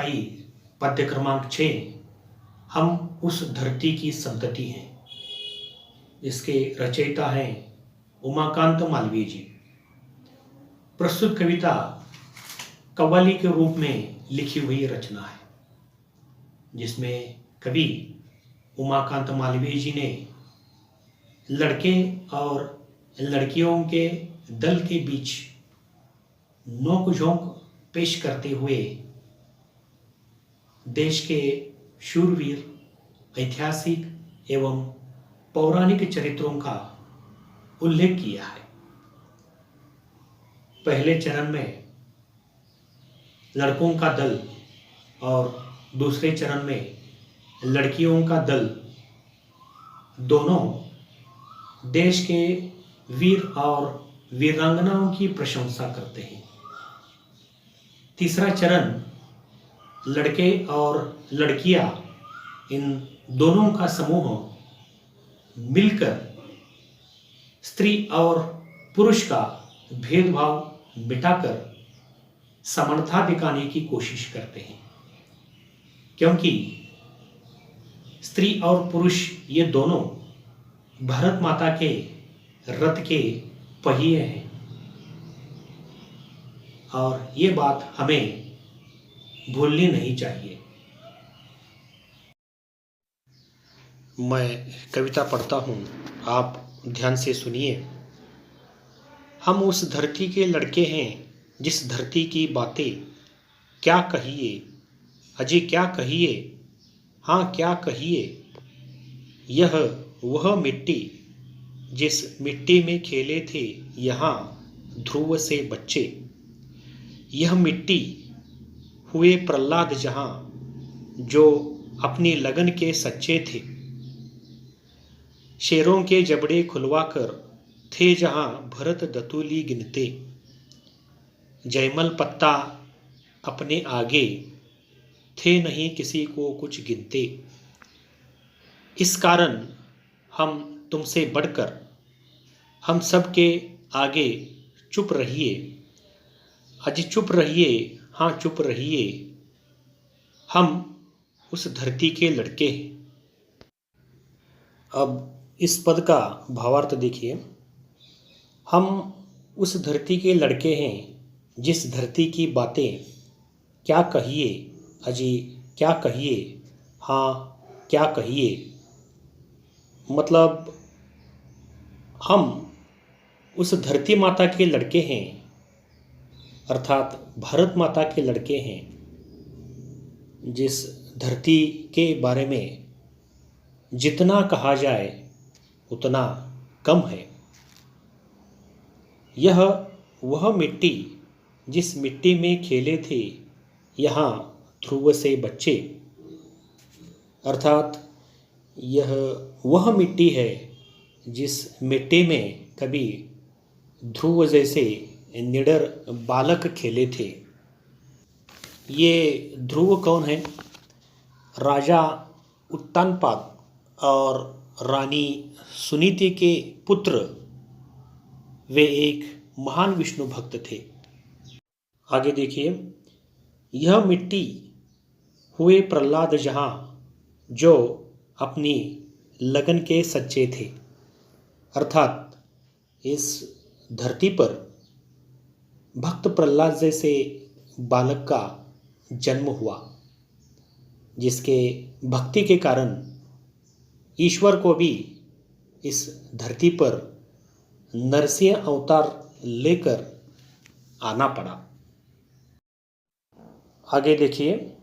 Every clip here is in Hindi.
कहानी पद्य क्रमांक 6 हम उस धरती की संतति हैं। इसके रचयिता हैं उमाकांत मालवीय जी। प्रस्तुत कविता कव्वाली के रूप में लिखी हुई रचना है, जिसमें कवि उमाकांत मालवीय जी ने लड़के और लड़कियों के दल के बीच नोक झोंक पेश करते हुए देश के शूरवीर, ऐतिहासिक एवं पौराणिक चरित्रों का उल्लेख किया है। पहले चरण में लड़कों का दल और दूसरे चरण में लड़कियों का दल दोनों देश के वीर और वीरांगनाओं की प्रशंसा करते हैं। तीसरा चरण लड़के और लड़कियां, इन दोनों का समूह मिलकर स्त्री और पुरुष का भेदभाव मिटाकर समानता दिखाने की कोशिश करते हैं, क्योंकि स्त्री और पुरुष ये दोनों भारत माता के रथ के पहिए हैं और ये बात हमें भूलनी नहीं चाहिए। मैं कविता पढ़ता हूँ, आप ध्यान से सुनिए। हम उस धरती के लड़के हैं जिस धरती की बातें क्या कहिए, अजी क्या कहिए, हाँ क्या कहिए। यह वह मिट्टी जिस मिट्टी में खेले थे यहाँ ध्रुव से बच्चे। यह मिट्टी हुए प्रहलाद जहाँ जो अपनी लगन के सच्चे थे। शेरों के जबड़े खुलवाकर थे जहाँ भरत दतूली गिनते। जयमल पत्ता अपने आगे थे नहीं किसी को कुछ गिनते। इस कारण हम तुमसे बढ़कर हम सबके आगे चुप रहिए, अजी चुप रहिए, हाँ चुप रहिए। हम उस धरती के लड़के हैं। अब इस पद का भावार्थ देखिए। हम उस धरती के लड़के हैं जिस धरती की बातें क्या कहिए, अजी क्या कहिए, हाँ क्या कहिए। मतलब हम उस धरती माता के लड़के हैं, अर्थात भारत माता के लड़के हैं, जिस धरती के बारे में जितना कहा जाए उतना कम है। यह वह मिट्टी जिस मिट्टी में खेले थे यहाँ ध्रुव से बच्चे, अर्थात यह वह मिट्टी है जिस मिट्टी में कभी ध्रुव जैसे निडर बालक खेले थे। ये ध्रुव कौन है? राजा उत्तानपाद और रानी सुनीति के पुत्र, वे एक महान विष्णु भक्त थे। आगे देखिए। यह मिट्टी हुए प्रहलाद जहाँ जो अपनी लगन के सच्चे थे, अर्थात इस धरती पर भक्त प्रहलाद जैसे बालक का जन्म हुआ, जिसके भक्ति के कारण ईश्वर को भी इस धरती पर नरसिंह अवतार लेकर आना पड़ा। आगे देखिए।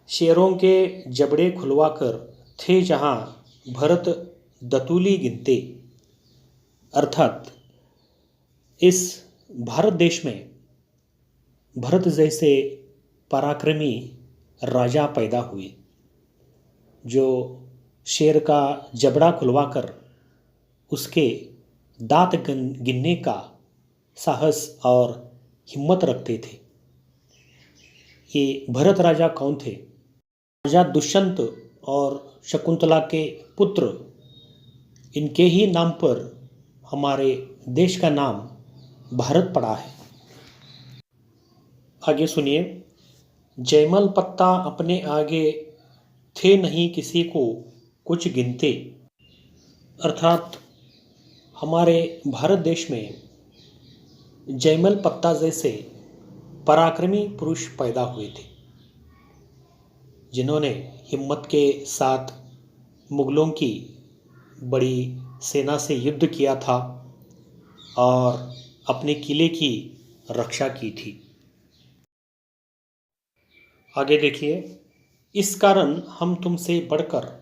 शेरों के जबड़े खुलवाकर थे जहाँ भरत दतूली गिनते, अर्थात इस भारत देश में भरत जैसे पराक्रमी राजा पैदा हुए, जो शेर का जबड़ा खुलवाकर उसके दांत गिनने का साहस और हिम्मत रखते थे। ये भरत राजा कौन थे? राजा दुष्यंत और शकुंतला के पुत्र, इनके ही नाम पर हमारे देश का नाम भारत पड़ा है। आगे सुनिए। जयमल पत्ता अपने आगे थे नहीं किसी को कुछ गिनते। अर्थात हमारे भारत देश में जयमल पत्ता जैसे पराक्रमी पुरुष पैदा हुए थे, जिन्होंने हिम्मत के साथ मुगलों की बड़ी सेना से युद्ध किया था और अपने किले की रक्षा की थी। आगे देखिए, इस कारण हम तुमसे बढ़कर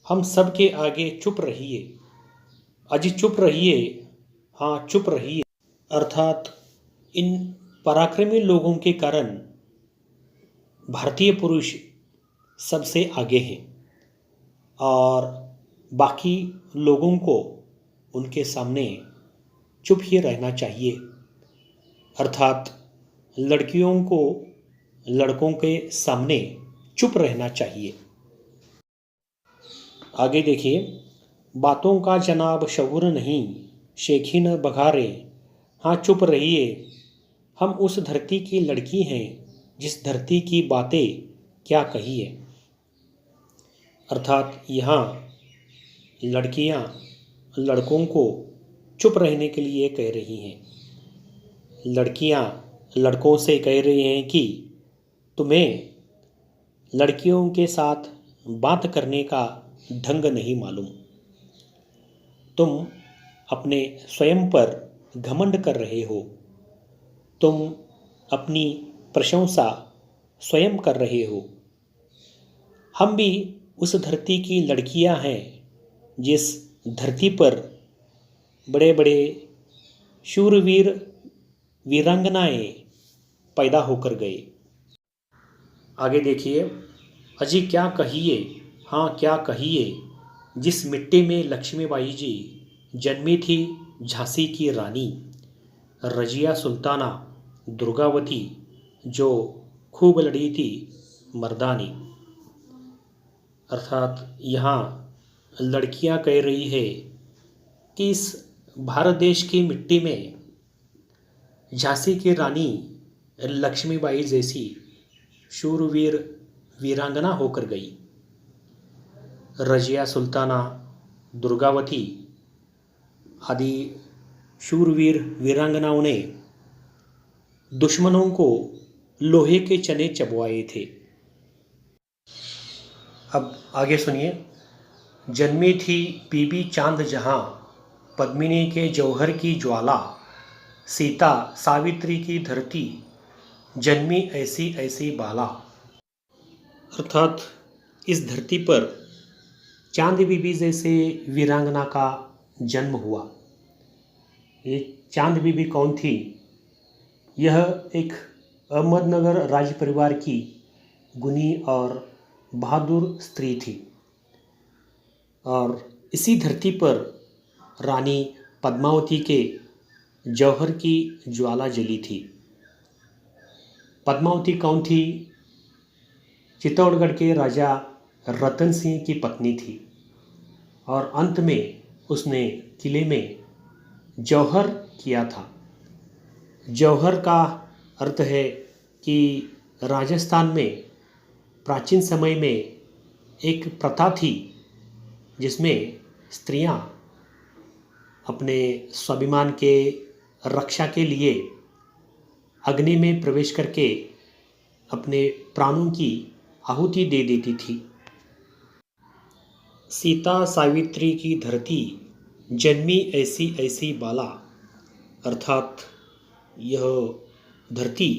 हम सबके आगे चुप रहिए। अजी चुप रहिए, हाँ चुप रहिए। अर्थात इन पराक्रमी लोगों के कारण भारतीय पुरुष सबसे आगे हैं और बाकी लोगों को उनके सामने चुप ही रहना चाहिए। अर्थात लड़कियों को लड़कों के सामने चुप रहना चाहिए। आगे देखिए, बातों का जनाब शऊर नहीं, शेखी न बघारे, हाँ चुप रहिए। हम उस धरती की लड़की हैं जिस धरती की बातें क्या कही है। अर्थात यहाँ लड़कियाँ लड़कों को चुप रहने के लिए कह रही हैं। लड़कियाँ लड़कों से कह रही हैं कि तुम्हें लड़कियों के साथ बात करने का ढंग नहीं मालूम। तुम अपने स्वयं पर घमंड कर रहे हो। तुम अपनी प्रशंसा स्वयं कर रहे हो। हम भी उस धरती की लड़कियां हैं जिस धरती पर बड़े बड़े शूरवीर वीरांगनाएं पैदा होकर गए। आगे देखिए, अजी क्या कहिए, हाँ क्या कहिए, जिस मिट्टी में लक्ष्मीबाई जी जन्मी थी झांसी की रानी, रजिया सुल्ताना दुर्गावती जो खूब लड़ी थी मर्दानी। अर्थात यहाँ लड़कियाँ कह रही है कि इस भारत देश की मिट्टी में झांसी की रानी लक्ष्मीबाई जैसी शूरवीर वीरांगना होकर गई। रजिया सुल्ताना दुर्गावती आदि शूरवीर वीरांगनाओं ने दुश्मनों को लोहे के चने चबवाए थे। अब आगे सुनिए, जन्मी थी बीबी चांद जहां, पद्मिनी के जौहर की ज्वाला, सीता सावित्री की धरती, जन्मी ऐसी ऐसी बाला। अर्थात इस धरती पर चांद बीबी जैसे वीरांगना का जन्म हुआ। ये चांद बीबी कौन थी? यह एक अहमदनगर राज परिवार की गुनी और बहादुर स्त्री थी और इसी धरती पर रानी पद्मावती के जौहर की ज्वाला जली थी। पद्मावती कौन थी? चित्तौड़गढ़ के राजा रतन सिंह की पत्नी थी और अंत में उसने किले में जौहर किया था। जौहर का अर्थ है कि राजस्थान में प्राचीन समय में एक प्रथा थी जिसमें स्त्रियां अपने स्वाभिमान के रक्षा के लिए अग्नि में प्रवेश करके अपने प्राणों की आहुति दे देती थी। सीता सावित्री की धरती, जन्मी ऐसी ऐसी बाला। अर्थात यह धरती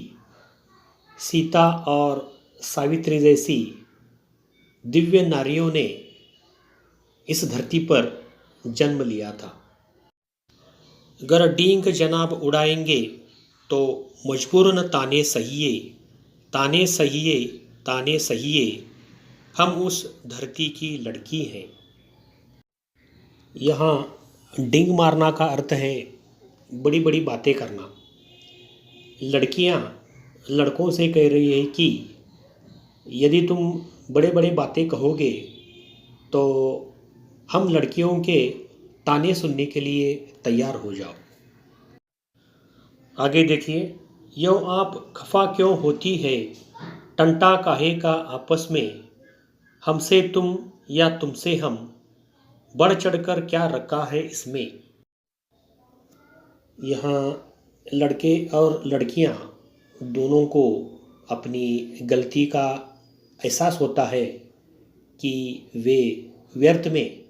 सीता और सावित्री जैसी दिव्य नारियों ने इस धरती पर जन्म लिया था। अगर डींग जनाब उड़ाएंगे तो मजबूर न ताने सहिए, ताने सहिए, ताने सहिए, हम उस धरती की लड़की हैं। यहाँ डींग मारना का अर्थ है बड़ी बड़ी बातें करना। लड़कियाँ लड़कों से कह रही है कि यदि तुम बड़े बड़े बातें कहोगे तो हम लड़कियों के ताने सुनने के लिए तैयार हो जाओ। आगे देखिए, यो आप खफा क्यों होती है, टंटा काहे का आपस में, हमसे तुम या तुमसे हम, बढ़ चढ़कर क्या रखा है इसमें। यहाँ लड़के और लड़कियाँ दोनों को अपनी गलती का एहसास होता है कि वे व्यर्थ में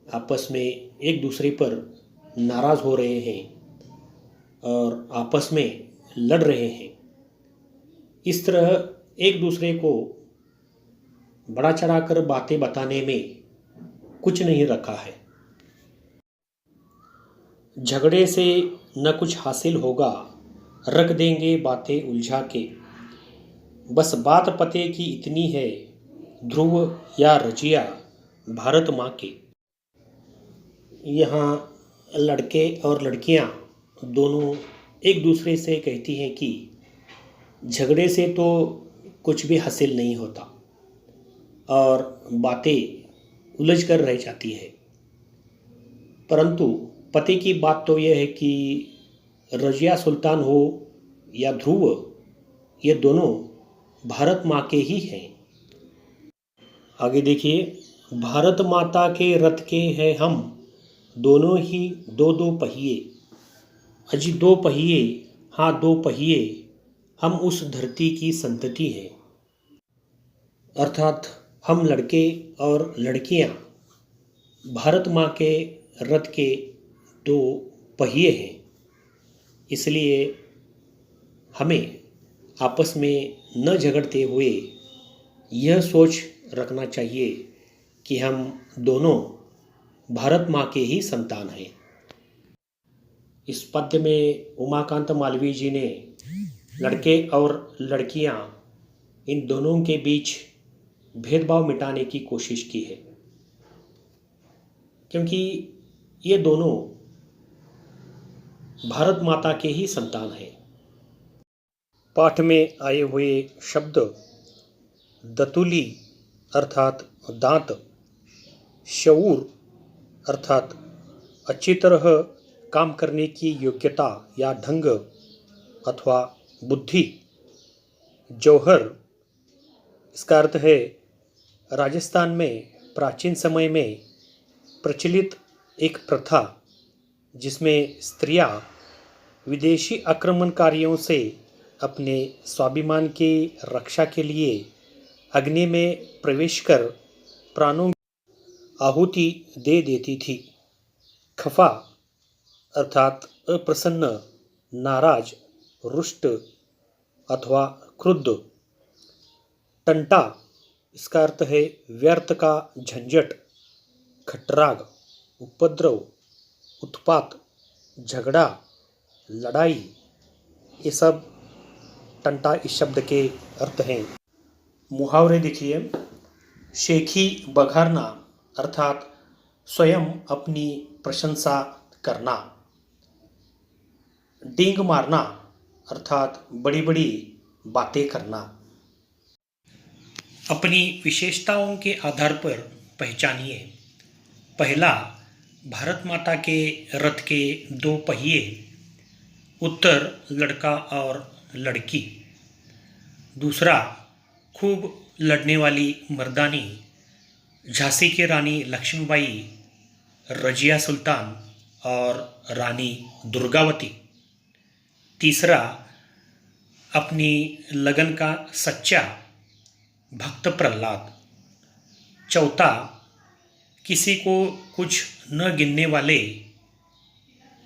आपस में एक दूसरे पर नाराज़ हो रहे हैं और आपस में लड़ रहे हैं। इस तरह एक दूसरे को बड़ा चढ़ाकर बातें बताने में कुछ नहीं रखा है। झगड़े से न कुछ हासिल होगा, रख देंगे बातें उलझा के। बस बात पते की इतनी है, ध्रुव या रजिया भारत माँ के। यहाँ लड़के और लड़कियाँ दोनों एक दूसरे से कहती हैं कि झगड़े से तो कुछ भी हासिल नहीं होता और बातें उलझ कर रह जाती है। परंतु पति की बात तो यह है कि रजिया सुल्तान हो या ध्रुव, ये दोनों भारत माँ के ही हैं। आगे देखिए, भारत माता के रथ के हैं हम, दोनों ही दो दो पहिए। अजी दो पहिए, हाँ दो पहिए, हम उस धरती की संतति हैं। अर्थात हम लड़के और लड़कियाँ भारत माँ के रथ के दो पहिए हैं। इसलिए हमें आपस में न झगड़ते हुए यह सोच रखना चाहिए कि हम दोनों भारत माँ के ही संतान हैं। इस पद्य में उमाकांत मालवीय जी ने लड़के और लड़कियाँ इन दोनों के बीच भेदभाव मिटाने की कोशिश की है, क्योंकि ये दोनों भारत माता के ही संतान हैं। पाठ में आए हुए शब्द दतुली अर्थात दांत, शऊर अर्थात अच्छी तरह काम करने की योग्यता या ढंग अथवा बुद्धि, जौहर इसका अर्थ है राजस्थान में प्राचीन समय में प्रचलित एक प्रथा जिसमें स्त्रियां विदेशी आक्रमणकारियों से अपने स्वाभिमान की रक्षा के लिए अग्नि में प्रवेश कर प्राणों की आहुति दे देती थी। खफा अर्थात अप्रसन्न, नाराज, रुष्ट अथवा क्रुद्ध। टंटा इसका अर्थ है व्यर्थ का झंझट, खटराग, उपद्रव, उत्पात, झगड़ा, लड़ाई, ये सब टंटा इस शब्द के अर्थ हैं। मुहावरे देखिए, शेखी बघारना अर्थात स्वयं अपनी प्रशंसा करना। डींग मारना अर्थात बड़ी बड़ी बातें करना। अपनी विशेषताओं के आधार पर पहचानिए। पहला, भारत माता के रथ के दो पहिए, उत्तर लड़का और लड़की। दूसरा, खूब लड़ने वाली मर्दानी, झांसी की रानी लक्ष्मीबाई, रजिया सुल्तान और रानी दुर्गावती। तीसरा, अपनी लगन का सच्चा भक्त प्रहलाद। चौथा, किसी को कुछ न गिनने वाले,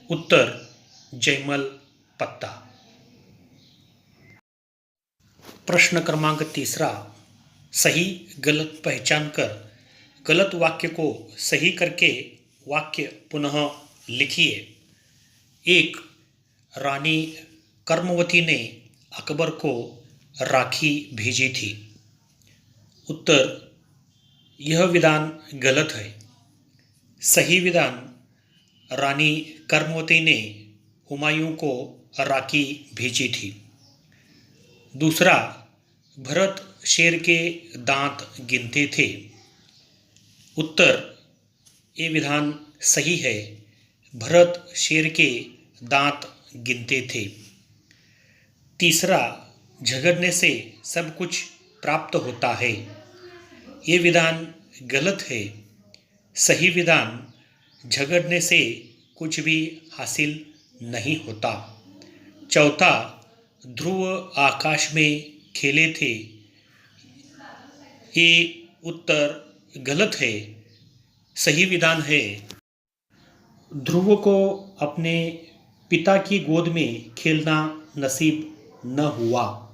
उत्तर जयमल पत्ता। प्रश्न क्रमांक तीसरा, सही गलत पहचान कर गलत वाक्य को सही करके वाक्य पुनः लिखिए। 1. रानी कर्मवती ने अकबर को राखी भेजी थी। उत्तर, यह विधान गलत है। सही विधान, रानी कर्मवती ने हुमायूं को राखी भेजी थी। दूसरा, भरत शेर के दांत गिनते थे। उत्तर, ये विधान सही है। भरत शेर के दांत गिनते थे। तीसरा, झगड़ने से सब कुछ प्राप्त होता है, ये विधान गलत है। सही विधान झगड़ने से कुछ भी हासिल नहीं होता। चौथा, ध्रुव आकाश में खेले थे, ये उत्तर गलत है। सही विधान है, ध्रुव को अपने पिता की गोद में खेलना नसीब न हुआ।